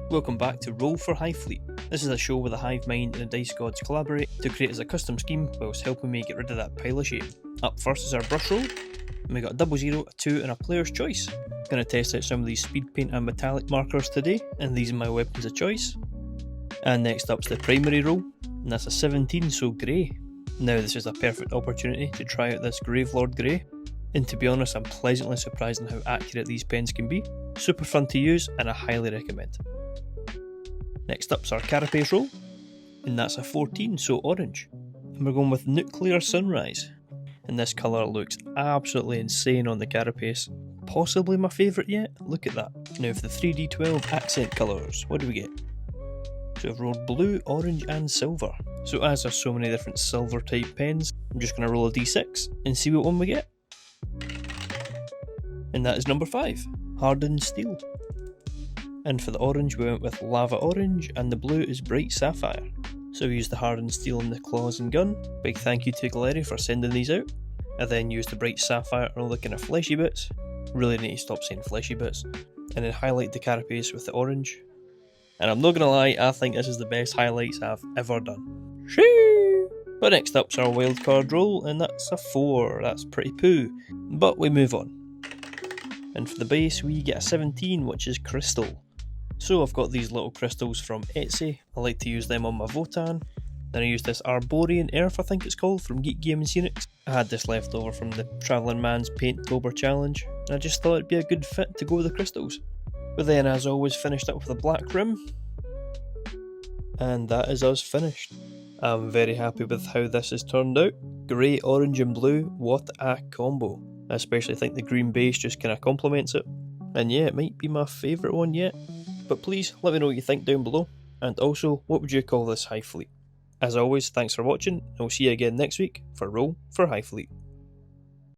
Welcome back to Roll for Hive Fleet. This is a show where the Hive Mind and the Dice Gods collaborate to create as a custom scheme whilst helping me get rid of that pile of shame. Up first is our brush roll, and we got a 00, a 2 and a player's choice. Going to test out some of these speed paint and metallic markers today, and these are my weapons of choice. And next up's the primary roll, and that's a 17, so grey. Now this is a perfect opportunity to try out this Gravelord Grey, and to be honest I'm pleasantly surprised on how accurate these pens can be. Super fun to use and I highly recommend. Next up's our Carapace roll, and that's a 14, so orange. And we're going with Nuclear Sunrise, and this colour looks absolutely insane on the Carapace. Possibly my favourite yet, look at that. Now for the 3D12 accent colours, what do we get? So I've rolled blue, orange and silver. So as there's so many different silver type pens, I'm just going to roll a d6 and see what one we get. And that is number 5, Hardened Steel. And for the orange we went with Lava Orange, and the blue is Bright Sapphire. So we used the Hardened Steel in the claws and gun. Big thank you to Galeri for sending these out. I then used the Bright Sapphire on all the kind of fleshy bits. Really need to stop saying fleshy bits. And then highlight the carapace with the orange. And I'm not gonna lie, I think this is the best highlights I've ever done. Shoo! But next up's our wildcard roll, and that's a 4, that's pretty poo. But we move on. And for the base we get a 17, which is Crystal. So I've got these little crystals from Etsy, I like to use them on my Votan. Then I used this Arborian Earth I think it's called, from Geek Gaming Scenics. I had this left over from the Travelling Man's Painttober challenge, and I just thought it'd be a good fit to go with the crystals. But then as always finished up with a black rim. And that is us finished. I'm very happy with how this has turned out. Grey, orange and blue, what a combo. I especially think the green base just kind of complements it. And yeah, it might be my favourite one yet. But please let me know what you think down below. And also, what would you call this Hive Fleet? As always, thanks for watching, and we'll see you again next week for Roll for Hive Fleet.